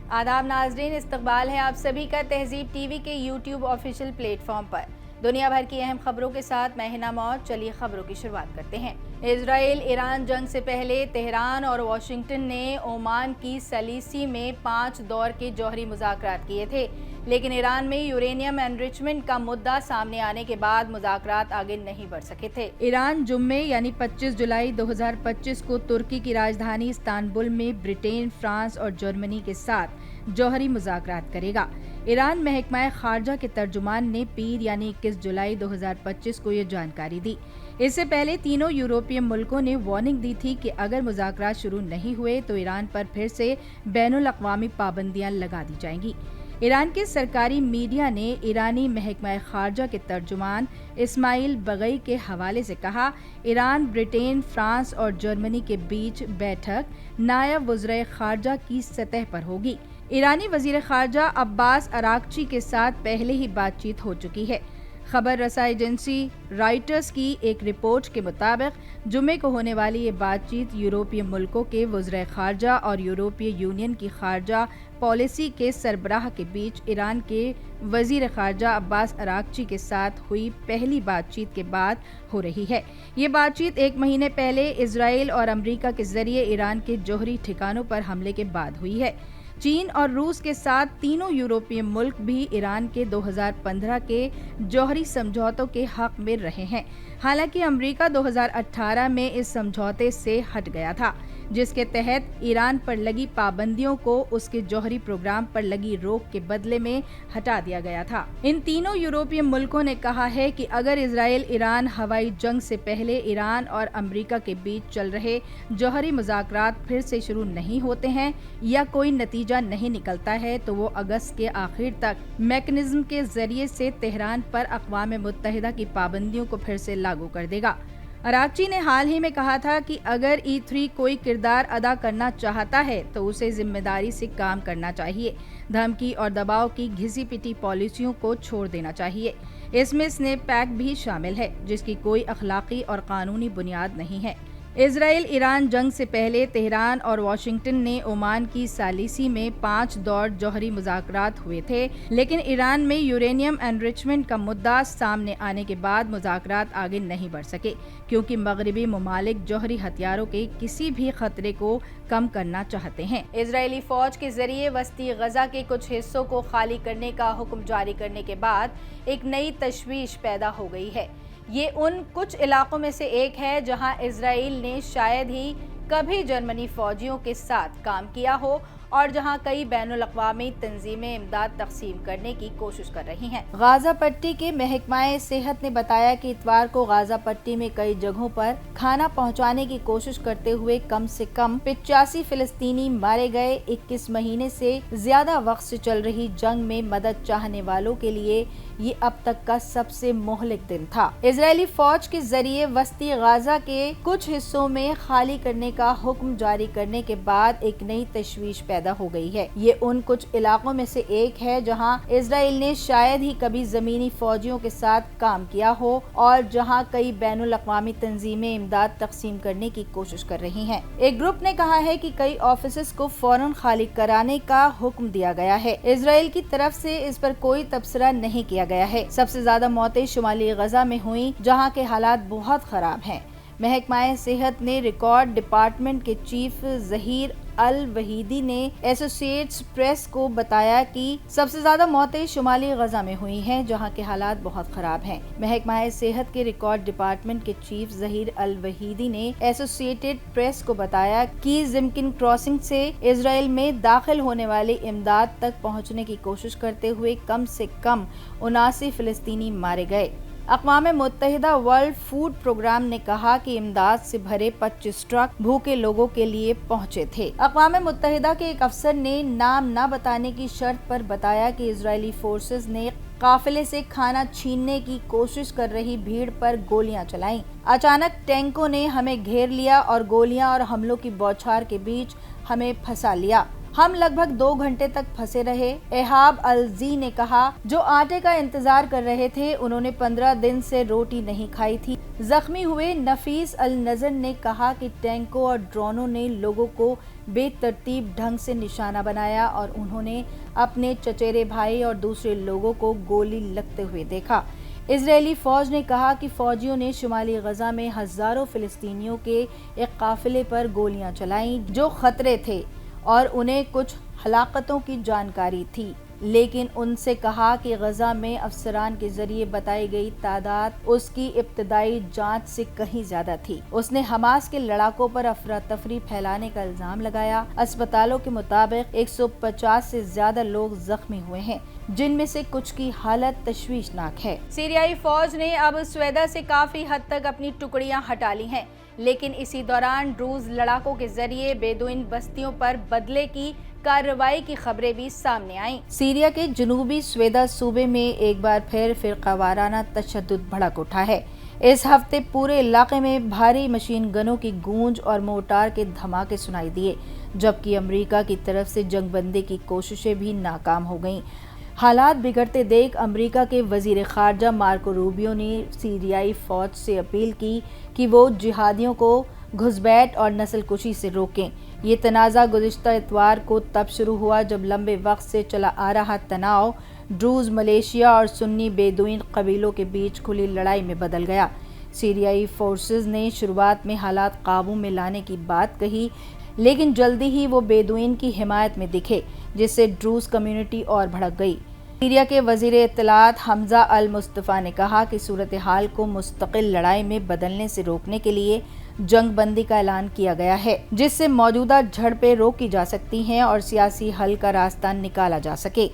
आदाब नाजरीन, इस्तकबाल है आप सभी का तहजीब टीवी के यूट्यूब ऑफिशियल प्लेटफॉर्म पर। दुनिया भर की अहम खबरों के साथ मैं हिना मौत। चलिए खबरों की शुरुआत करते हैं। इजराइल ईरान जंग से पहले तेहरान और वाशिंगटन ने ओमान की सलीसी में 5 दौर के जौहरी मुज़ाकरात किए थे, लेकिन ईरान में यूरेनियम एनरिचमेंट का मुद्दा सामने आने के बाद मुज़ाकरात आगे नहीं बढ़ सके थे। ईरान जुम्मे यानी 25 जुलाई 2025 को तुर्की की राजधानी इस्तांबुल में ब्रिटेन, फ्रांस और जर्मनी के साथ जौहरी मुज़ाकरात करेगा। ईरान महकमा खारजा के तर्जुमान ने पीर यानी 21 जुलाई 2025 को ये जानकारी दी। इससे पहले तीनों यूरोपीय मुल्कों ने वार्निंग दी थी कि अगर मुज़ाकरात शुरू नहीं हुए तो ईरान पर फिर से बैनुल अक़वामी पाबंदियां लगा दी जाएंगी। ईरान के सरकारी मीडिया ने ईरानी महकमा खारजा के तर्जुमान इस्माइल बगई के हवाले से कहा, ईरान, ब्रिटेन, फ्रांस और जर्मनी के बीच बैठक नायब वज़ीर खारजा की सतह पर होगी। ईरानी वज़ीर खारजा अब्बास अरागची के साथ पहले ही बातचीत हो चुकी है। खबर रसा एजेंसी रॉयटर्स की एक रिपोर्ट के मुताबिक जुमे को होने वाली ये बातचीत यूरोपीय मुल्कों के वज़ीर खारजा और यूरोपीय यूनियन की खारजा पॉलिसी के सरबराह के बीच ईरान के वज़ीर खारजा अब्बास अरागची के साथ हुई पहली बातचीत के बाद हो रही है। ये बातचीत 1 महीने पहले इजराइल और अमेरिका के जरिए ईरान के जौहरी ठिकानों पर हमले के बाद हुई है। चीन और रूस के साथ तीनों यूरोपीय मुल्क भी ईरान के 2015 के जौहरी समझौतों के हक में रहे हैं। हालांकि अमेरिका 2018 में इस समझौते से हट गया था, जिसके तहत ईरान पर लगी पाबंदियों को उसके जौहरी प्रोग्राम पर लगी रोक के बदले में हटा दिया गया था। इन तीनों यूरोपीय मुल्कों ने कहा है कि अगर इजराइल ईरान हवाई जंग से पहले ईरान और अमेरिका के बीच चल रहे जौहरी मुज़ाकरात फिर से शुरू नहीं होते हैं या कोई नतीजा नहीं निकलता है तो वो अगस्त के आखिर तक मैकेनिज्म के जरिए से तेहरान पर अक़वाम मुत्तहिदा की पाबंदियों को फिर से लागू कर देगा। अरागची ने हाल ही में कहा था कि अगर E3 कोई किरदार अदा करना चाहता है तो उसे जिम्मेदारी से काम करना चाहिए। धमकी और दबाव की घिसी पिटी पॉलिसियों को छोड़ देना चाहिए। इसमें स्नैप पैक भी शामिल है, जिसकी कोई अखलाकी और कानूनी बुनियाद नहीं है। इजराइल ईरान जंग से पहले तेहरान और वाशिंगटन ने ओमान की सालिसी में 5 दौर जौहरी मुज़ाकरात हुए थे, लेकिन ईरान में यूरेनियम एनरिचमेंट का मुद्दा सामने आने के बाद मुज़ाकरात आगे नहीं बढ़ सके, क्योंकि मगरबी ममालिक जौहरी हथियारों के किसी भी खतरे को कम करना चाहते हैं। इजरायली फौज के जरिए वस्ती गजा के कुछ हिस्सों को खाली करने का हुक्म जारी करने के बाद एक नई तशवीश पैदा हो गई है। ये उन कुछ इलाकों में से एक है जहां इजराइल ने शायद ही कभी जर्मनी फौजियों के साथ काम किया हो और जहां कई बैनुल अक़वामी तंजीमें इमदाद तक़सीम करने की कोशिश कर रही हैं। गाज़ा पट्टी के महकमाए सेहत ने बताया कि इतवार को गाज़ा पट्टी में कई जगहों पर खाना पहुंचाने की कोशिश करते हुए कम से कम 85 फिलिस्तीनी मारे गए। 21 महीने से ज्यादा वक्त से चल रही जंग में मदद चाहने वालों के लिए ये अब तक का सबसे मोहलिक दिन था। इजरायली फौज के जरिए वस्ती गाज़ा के कुछ हिस्सों में खाली करने का हुक्म जारी करने के बाद एक नई तशवीश पैदा हो गई है। ये उन कुछ इलाकों में से एक है जहां इजराइल ने शायद ही कभी जमीनी फौजियों के साथ काम किया हो और जहां कई बैनुल अक़वामी तंजीमें इमदाद तक़सीम करने की कोशिश कर रही हैं। एक ग्रुप ने कहा है कि कई ऑफिसेस को फौरन खाली कराने का हुक्म दिया गया है। इजराइल की तरफ से इस पर कोई तबसरा नहीं किया गया है। सबसे ज्यादा मौतें शुमाली गजा में हुई, जहां के हालात बहुत खराब हैं। महकमाए सेहत ने रिकॉर्ड डिपार्टमेंट के चीफ जहीर अल वहीदी ने एसोसिएट्स प्रेस को बताया कि सबसे ज्यादा मौतें शुमाली गजा में हुई हैं, जहां के हालात बहुत खराब हैं। महकमाए सेहत के रिकॉर्ड डिपार्टमेंट के चीफ जहीर अल वहीदी ने एसोसिएटेड प्रेस को बताया कि जिमकिन क्रॉसिंग से इजराइल में दाखिल होने वाली इमदाद तक पहुंचने की कोशिश करते हुए कम से कम 79 फिलिस्तीनी मारे गए। अक़वाम मुत्तहिदा वर्ल्ड फूड प्रोग्राम ने कहा कि इमदाद से भरे 25 ट्रक भूखे लोगों के लिए पहुंचे थे। अक़वाम मुत्तहिदा के एक अफसर ने नाम न बताने की शर्त पर बताया कि इजरायली फोर्सेस ने काफिले से खाना छीनने की कोशिश कर रही भीड़ पर गोलियां चलाईं। अचानक टैंकों ने हमें घेर लिया और गोलियां और हमलों की बौछार के बीच हमें फंसा लिया। हम लगभग 2 घंटे तक फंसे रहे। एहाब अलजी ने कहा, जो आटे का इंतजार कर रहे थे, उन्होंने 15 दिन से रोटी नहीं खाई थी। जख्मी हुए नफीस अल नजर ने कहा कि टैंकों और ड्रोनों ने लोगों को बेतरतीब ढंग से निशाना बनाया और उन्होंने अपने चचेरे भाई और दूसरे लोगों को गोली लगते हुए देखा। इजरायली फौज ने कहा कि फौजियों ने शुमाली गजा में हजारों फिलिस्तीनियों के एक काफिले पर गोलियां चलाईं जो खतरे थे और उन्हें कुछ हलाकतों की जानकारी थी, लेकिन उनसे कहा कि गजा में अफसरान के जरिए बताई गई तादाद उसकी इब्तदाई जांच से कहीं ज्यादा थी। उसने हमास के लड़ाकों पर अफरा तफरी फैलाने का इल्जाम लगाया। अस्पतालों के मुताबिक 150 से ज्यादा लोग जख्मी हुए हैं, जिनमें से कुछ की हालत तशवीशनाक है। सीरियाई फौज ने अब स्वेदा से काफी हद तक अपनी टुकड़ियां हटा ली हैं, लेकिन इसी दौरान ड्रूज लड़ाकों के जरिए बेदुइन बस्तियों पर बदले की कार्रवाई की खबरें भी सामने आईं। सीरिया के जनूबी स्वेदा सूबे में एक बार फिर फिरकावाराना तशद्दुद भड़क उठा है। इस हफ्ते पूरे इलाके में भारी मशीन गनों की गूंज और मोर्टार के धमाके सुनाई दिए, जबकि अमेरिका की तरफ से जंगबंदी की कोशिशें भी नाकाम हो गईं। हालात बिगड़ते देख अमेरिका के वजीर खारजा मार्को रूबियो ने सीरियाई फौज से अपील की कि वो जिहादियों को घुसपैठ और नस्लकुशी से रोकें। ये तनाज़ा गुज़िश्ता इतवार को तब शुरू हुआ जब लंबे वक्त से चला आ रहा तनाव ड्रूज मलेशिया और सुन्नी बेदुइन कबीलों के बीच खुली लड़ाई में बदल गया। सीरियाई फोर्सेस ने शुरुआत में हालात काबू में लाने की बात कही, लेकिन जल्दी ही वो बेदुइन की हिमायत में दिखे, जिससे ड्रूज कम्युनिटी और भड़क गई। सीरिया के वजीर इत्तलात हमजा अल मुस्तफ़ा ने कहा कि सूरत हाल को मुस्तकिल लड़ाई में बदलने से रोकने के लिए जंग बंदी का ऐलान किया गया है, जिससे मौजूदा झड़पें रोकी जा सकती हैं और सियासी हल का रास्ता निकाला जा सके।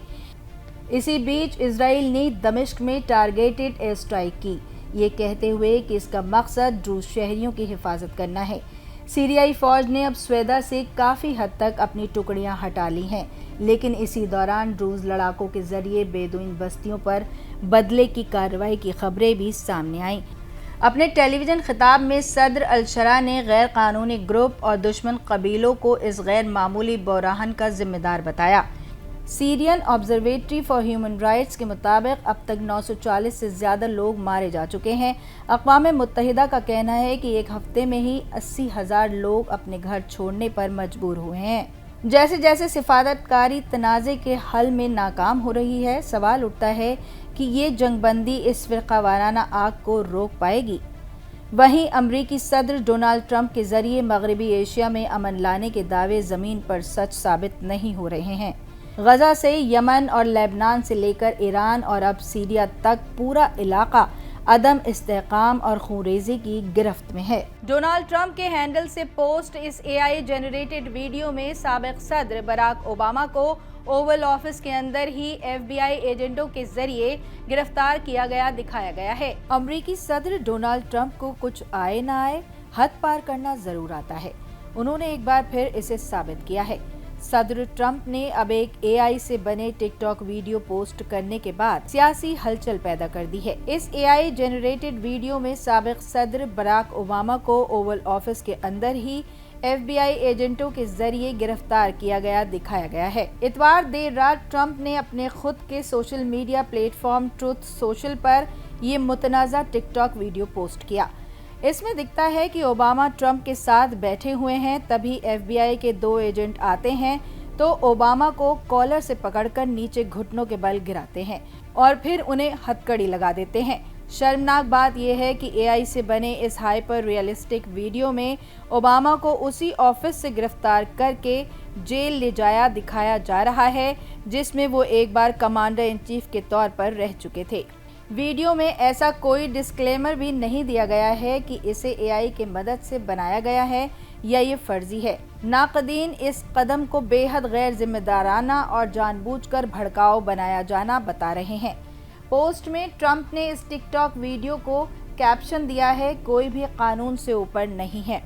इसी बीच इजराइल ने दमिश्क में टारगेटेड एयर स्ट्राइक की, ये कहते हुए कि इसका मकसद ड्रूज शहरियों की हिफाजत करना है। सीरियाई फौज ने अब स्वेदा से काफ़ी हद तक अपनी टुकड़ियां हटा ली हैं, लेकिन इसी दौरान ड्रूज लड़ाकों के जरिए बेदुइन बस्तियों पर बदले की कार्रवाई की खबरें भी सामने आईं। अपने टेलीविजन खिताब में सदर अल-शरा ने गैर कानूनी ग्रुप और दुश्मन कबीलों को इस गैर मामूली बहरान का जिम्मेदार बताया। Syrian observatory for human rights के मुताबिक अब तक 940 से ज़्यादा लोग मारे जा चुके हैं। अक़वाम मुत्तहिदा का कहना है कि एक हफ्ते में ही 80,000 लोग अपने घर छोड़ने पर मजबूर हुए हैं। जैसे जैसे सिफारतकारी तनाज़े के हल में नाकाम हो रही है, सवाल उठता है कि ये जंगबंदी इस फिरकावाराना आग को रोक पाएगी। वहीं अमरीकी सदर डोनाल्ड ट्रंप के जरिए मगरबी एशिया में अमन लाने के दावे ज़मीन पर सच साबित नहीं हो रहे हैं। गजा से यमन और लेबनान से लेकर ईरान और अब सीरिया तक पूरा इलाका अदम इस्तेहकाम और खूरेजी की गिरफ्त में है। डोनाल्ड ट्रंप के हैंडल से पोस्ट इस AI जनरेटेड वीडियो में साबिक सदर बराक ओबामा को ओवल ऑफिस के अंदर ही FBI एजेंटों के जरिए गिरफ्तार किया गया दिखाया गया है। अमरीकी सदर डोनाल्ड ट्रंप को कुछ आए न आए, हद पार करना जरूर आता है। उन्होंने एक बार फिर इसे साबित किया है। सदर ट्रंप ने अब एक AI से बने टिकटॉक वीडियो पोस्ट करने के बाद सियासी हलचल पैदा कर दी है। इस AI जनरेटेड वीडियो में साबिक सदर बराक ओबामा को ओवल ऑफिस के अंदर ही FBI एजेंटों के जरिए गिरफ्तार किया गया दिखाया गया है। इतवार देर रात ट्रंप ने अपने खुद के social media platform truth social पर ये मुतनाज़ा टिकटॉक वीडियो पोस्ट किया। इसमें दिखता है कि ओबामा ट्रंप के साथ बैठे हुए हैं, तभी FBI के 2 एजेंट आते हैं तो ओबामा को कॉलर से पकड़कर नीचे घुटनों के बल गिराते हैं और फिर उन्हें हथकड़ी लगा देते हैं। शर्मनाक बात यह है कि AI से बने इस हाइपर रियलिस्टिक वीडियो में ओबामा को उसी ऑफिस से गिरफ्तार करके जेल ले जाया दिखाया जा रहा है, जिसमें वो एक बार कमांडर इन चीफ के तौर पर रह चुके थे। वीडियो में ऐसा कोई डिस्क्लेमर भी नहीं दिया गया है कि इसे AI की मदद से बनाया गया है या ये फर्जी है। नाक़दीन इस कदम को बेहद गैर जिम्मेदाराना और जानबूझकर भड़काऊ बनाया जाना बता रहे हैं। पोस्ट में ट्रंप ने इस टिकटॉक वीडियो को कैप्शन दिया है, कोई भी कानून से ऊपर नहीं है।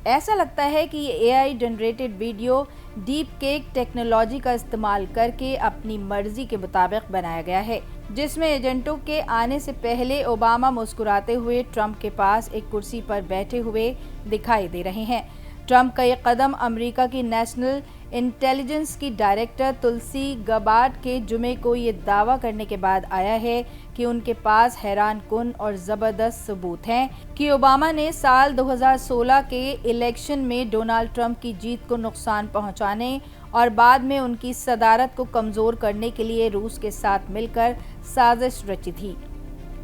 ऐसा लगता है कि ये AI generated video deep cake technology का इस्तेमाल करके अपनी मर्जी के मुताबिक बनाया गया है, जिसमें एजेंटों के आने से पहले ओबामा मुस्कुराते हुए ट्रंप के पास एक कुर्सी पर बैठे हुए दिखाई दे रहे हैं। ट्रंप का ये कदम अमेरिका की नेशनल इंटेलिजेंस की डायरेक्टर तुलसी गबार्ड के जुमे को ये दावा करने के बाद आया है कि उनके पास हैरान कुन और ज़बरदस्त सबूत हैं कि ओबामा ने साल 2016 के इलेक्शन में डोनाल्ड ट्रंप की जीत को नुकसान पहुंचाने और बाद में उनकी सदारत को कमज़ोर करने के लिए रूस के साथ मिलकर साजिश रची थी।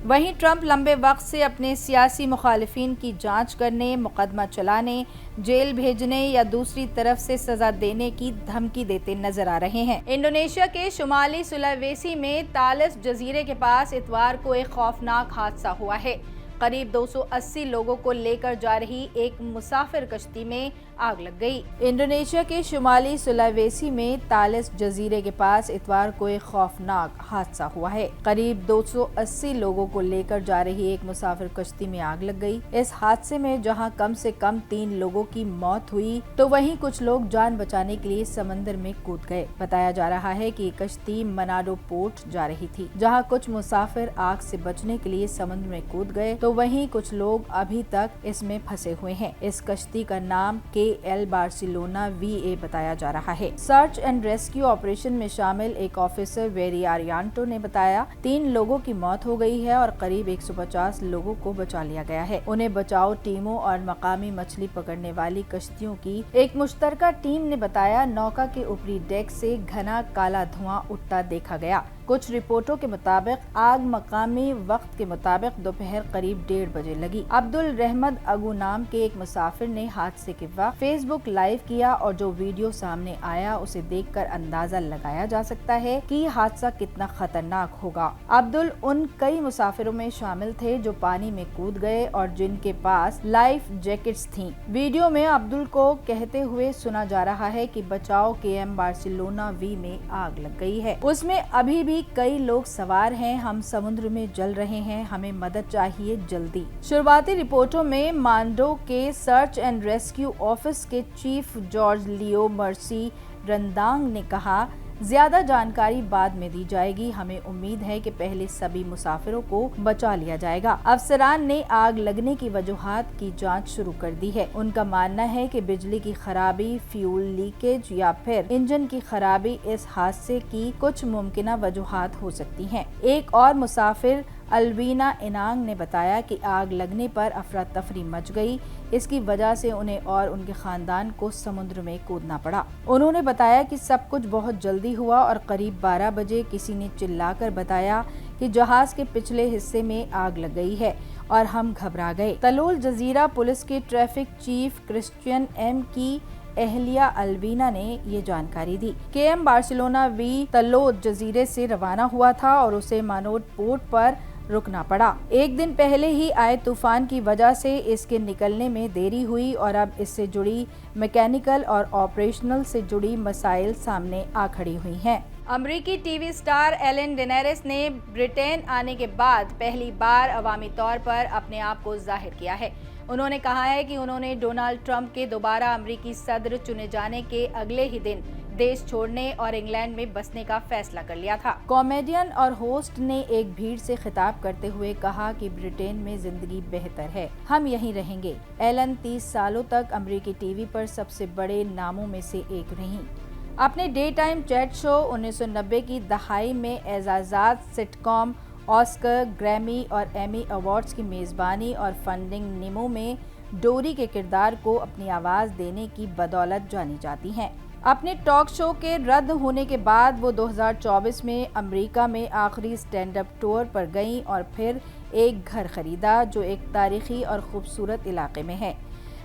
वहीं ट्रंप लंबे वक्त से अपने सियासी मुखालिफिन की जांच करने, मुकदमा चलाने, जेल भेजने या दूसरी तरफ से सजा देने की धमकी देते नजर आ रहे हैं। इंडोनेशिया के शुमाली सुलावेसी में तालस जजीरे के पास इतवार को एक खौफनाक हादसा हुआ है। करीब 280 लोगों को लेकर जा रही एक मुसाफिर कश्ती में आग लग गई। इंडोनेशिया के शुमाली सुलावेसी में तालस जजीरे के पास इतवार को एक खौफनाक हादसा हुआ है। करीब 280 लोगों को लेकर जा रही एक मुसाफिर कश्ती में आग लग गई। इस हादसे में जहां कम से कम 3 लोगों की मौत हुई तो वहीं कुछ लोग जान बचाने के लिए समंदर में कूद गए। बताया जा रहा है कि कश्ती मनाडो पोर्ट जा रही थी, जहाँ कुछ मुसाफिर आग से बचने के लिए समुद्र में कूद गए तो वहीं कुछ लोग अभी तक इसमें फंसे हुए हैं। इस कश्ती का नाम KL बार्सिलोना VA बताया जा रहा है। सर्च एंड रेस्क्यू ऑपरेशन में शामिल एक ऑफिसर वेरी आरियांटो ने बताया 3 लोगों की मौत हो गई है और करीब 150 लोगों को बचा लिया गया है। उन्हें बचाव टीमों और मकामी मछली पकड़ने वाली कश्तियों की एक मुश्तरका टीम ने बताया नौका के ऊपरी डेक से घना काला धुआं उठता देखा गया। कुछ रिपोर्टों के मुताबिक आग मकामी वक्त के मुताबिक दोपहर करीब 1:30 बजे लगी। अब्दुल रहमद अगू नाम के एक मुसाफिर ने हादसे के वक्त फेसबुक लाइव किया और जो वीडियो सामने आया उसे देखकर अंदाजा लगाया जा सकता है कि हादसा कितना खतरनाक होगा। अब्दुल उन कई मुसाफिरों में शामिल थे जो पानी में कूद गए और जिनके पास लाइफ जैकेट्स थीं। वीडियो में अब्दुल को कहते हुए सुना जा रहा है कि बचाओ KM बार्सिलोना V में आग लग गई है, उसमें अभी भी कई लोग सवार हैं, हम समुद्र में जल रहे हैं, हमें मदद चाहिए जल्दी। शुरुआती रिपोर्टों में मांडो के सर्च एंड रेस्क्यू ऑफिस के चीफ जॉर्ज लियो मर्सी रंदांग ने कहा ज्यादा जानकारी बाद में दी जाएगी, हमें उम्मीद है कि पहले सभी मुसाफिरों को बचा लिया जाएगा। अफसरान ने आग लगने की वजूहात की जांच शुरू कर दी है। उनका मानना है कि बिजली की खराबी, फ्यूल लीकेज या फिर इंजन की खराबी इस हादसे की कुछ मुमकिन वजूहात हो सकती हैं। एक और मुसाफिर अलवीना इनांग ने बताया कि आग लगने पर अफरा तफरी मच गई, इसकी वजह से उन्हें और उनके खानदान को समुद्र में कूदना पड़ा। उन्होंने बताया कि सब कुछ बहुत जल्दी हुआ और करीब 12 बजे किसी ने चिल्लाकर बताया कि जहाज के पिछले हिस्से में आग लग गई है और हम घबरा गए। तलोल जजीरा पुलिस के ट्रैफिक चीफ क्रिश्चियन M की एहलिया अलवीना ने ये जानकारी दी। KM बार्सिलोना V तलोल जजीरे से रवाना हुआ था और उसे मानोट पोर्ट पर रुकना पड़ा। एक दिन पहले ही आए तूफान की वजह से इसके निकलने में देरी हुई और अब इससे जुड़ी मैकेनिकल और ऑपरेशनल से जुड़ी मसाइल सामने आ खड़ी हुई हैं। अमरीकी टीवी स्टार एलन डेनेरिस ने ब्रिटेन आने के बाद पहली बार अवामी तौर पर अपने आप को जाहिर किया है। उन्होंने कहा है कि उन्होंने डोनाल्ड ट्रंप के दोबारा अमरीकी सदर चुने जाने के अगले ही दिन देश छोड़ने और इंग्लैंड में बसने का फैसला कर लिया था। कॉमेडियन और होस्ट ने एक भीड़ से खिताब करते हुए कहा कि ब्रिटेन में जिंदगी बेहतर है, हम यहीं रहेंगे। एलन 30 सालों तक अमरीकी टीवी पर सबसे बड़े नामों में से एक रहीं। अपने डे टाइम चैट शो 1990 की दहाई में एजाज़ात, सिटकॉम, ऑस्कर, ग्रैमी और एमी अवार्ड्स की मेज़बानी और फंडिंग निमो में डोरी के किरदार को अपनी आवाज़ देने की बदौलत जानी जाती हैं। अपने टॉक शो के रद्द होने के बाद वो 2024 में अमेरिका में आखिरी स्टैंड अप टूर पर गईं और फिर एक घर खरीदा जो एक तारीखी और खूबसूरत इलाके में है।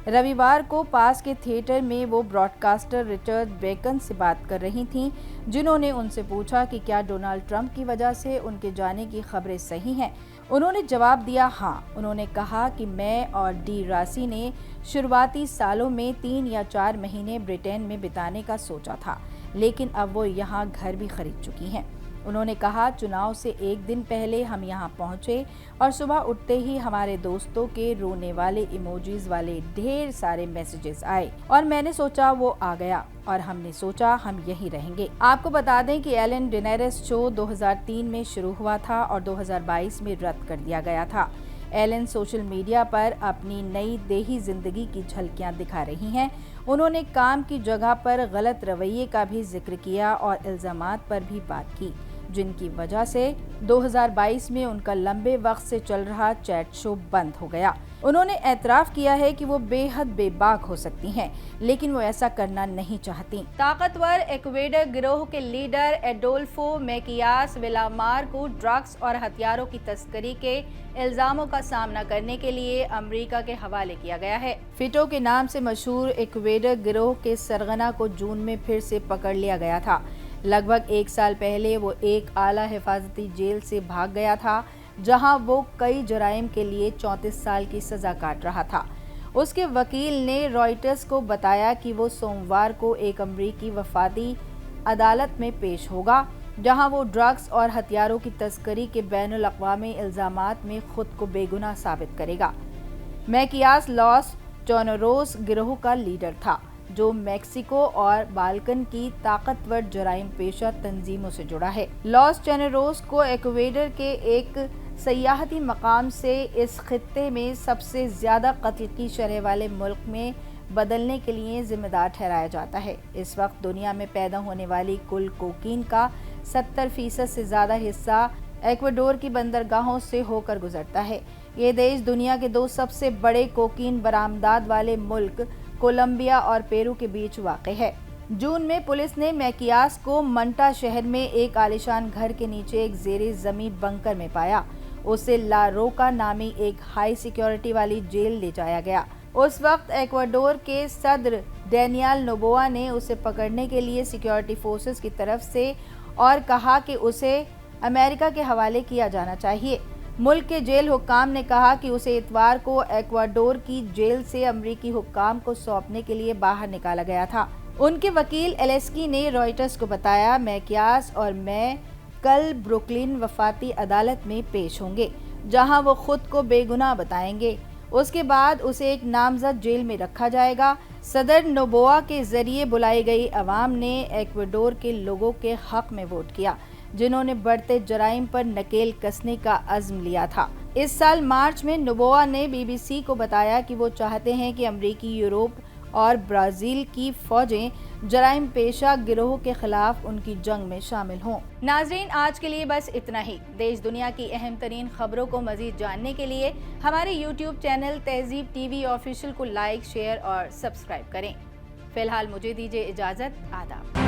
रविवार को पास के थिएटर में वो ब्रॉडकास्टर रिचर्ड बेकन से बात कर रही थीं, जिन्होंने उनसे पूछा कि क्या डोनाल्ड ट्रंप की वजह से उनके जाने की खबरें सही हैं। उन्होंने जवाब दिया हाँ। उन्होंने कहा कि मैं और डी रासी ने शुरुआती सालों में 3 या 4 महीने ब्रिटेन में बिताने का सोचा था, लेकिन अब वो यहाँ घर भी खरीद चुकी हैं। उन्होंने कहा चुनाव से एक दिन पहले हम यहाँ पहुँचे और सुबह उठते ही हमारे दोस्तों के रोने वाले इमोजीज वाले ढेर सारे मैसेजेस आए और मैंने सोचा वो आ गया और हमने सोचा हम यहीं रहेंगे। आपको बता दें कि एलन डेनेरिस शो 2003 में शुरू हुआ था और 2022 में रद्द कर दिया गया था। ایلن سوشل میڈیا پر اپنی نئی دیہی زندگی کی جھلکیاں دکھا رہی ہیں۔ انہوں نے کام کی جگہ پر غلط رویے کا بھی ذکر کیا اور الزامات پر بھی بات کی، جن کی وجہ سے 2022 میں ان کا لمبے وقت سے چل رہا چیٹ شو بند ہو گیا۔ انہوں نے اعتراف کیا ہے کہ وہ بے حد بے باک ہو سکتی ہیں، لیکن وہ ایسا کرنا نہیں چاہتی۔ طاقتور ایکویڈر گروہ کے لیڈر ایڈولفو میکیاس ویلامار کو ڈرگس اور ہتھیاروں کی تسکری کے الزاموں کا سامنا کرنے کے لیے امریکہ کے حوالے کیا گیا ہے۔ فیٹو کے نام سے مشہور ایکویڈر گروہ کے سرغنہ کو جون میں پھر سے پکڑ لیا گیا تھا۔ لگ بھگ 1 سال پہلے وہ ایک اعلیٰ حفاظتی جیل سے بھاگ گیا تھا، جہاں وہ کئی جرائم کے لیے 34 سال کی سزا کاٹ رہا تھا۔ اس کے وکیل نے رائٹرز کو بتایا کہ وہ سوموار کو ایک امریکی وفاقی عدالت میں پیش ہوگا، جہاں وہ ڈرگس اور ہتھیاروں کی تسکری کے بین الاقوامی الزامات میں خود کو بے گناہ ثابت کرے گا۔ میکیاس لاس چونروس گروہ کا لیڈر تھا، جو میکسیکو اور بالکن کی طاقتور جرائم پیشہ تنظیموں سے جڑا ہے۔ لاس چونروس کو ایکویڈر کے ایک سیاحتی مقام سے اس خطے میں سب سے زیادہ قتل کی شرح والے ملک میں بدلنے کے لیے ذمہ دار ٹھہرایا جاتا ہے۔ اس وقت دنیا میں پیدا ہونے والی کل کوکین کا 70% سے زیادہ حصہ ایکواڈور کی بندرگاہوں سے ہو کر گزرتا ہے۔ یہ دیش دنیا کے 2 سب سے بڑے کوکین برآمدات والے ملک کولمبیا اور پیرو کے بیچ واقع ہے۔ جون میں پولیس نے میکیاس کو منٹا شہر میں ایک عالیشان گھر کے نیچے ایک زیر زمین بنکر میں پایا۔ اسے لا روکا نامی ایک ہائی سیکیورٹی والی جیل لے جایا گیا۔ اس وقت ایکواڈور کے صدر ڈینیال نوبوا نے اسے پکڑنے کے لیے سیکیورٹی فورسز کی طرف سے اور کہا کہ اسے امریکہ کے حوالے کیا جانا چاہیے۔ ملک کے جیل حکام نے کہا کہ اسے اتوار کو ایکواڈور کی جیل سے امریکی حکام کو سونپنے کے لیے باہر نکالا گیا تھا۔ ان کے وکیل ایلیسکی نے رائٹرز کو بتایا، میکیاس اور میں کل بروکلن وفاقی عدالت میں پیش ہوں گے، جہاں وہ خود کو بے گناہ بتائیں گے۔ اس کے بعد اسے ایک نامزد جیل میں رکھا جائے گا۔ صدر نوبوا کے ذریعے بلائی گئی عوام نے ایکواڈور کے لوگوں کے حق میں ووٹ کیا، جنہوں نے بڑھتے جرائم پر نکیل کسنے کا عزم لیا تھا۔ اس سال مارچ میں نوبوا نے BBC کو بتایا کہ وہ چاہتے ہیں کہ امریکی، یورپ اور برازیل کی فوجیں جرائم پیشہ گروہوں کے خلاف ان کی جنگ میں شامل ہوں۔ ناظرین، آج کے لیے بس اتنا ہی۔ دیش دنیا کی اہم ترین خبروں کو مزید جاننے کے لیے ہمارے YouTube چینل تہذیب TV آفیشیل کو لائک، شیئر اور سبسکرائب کریں۔ فی الحال مجھے دیجیے اجازت۔ آداب۔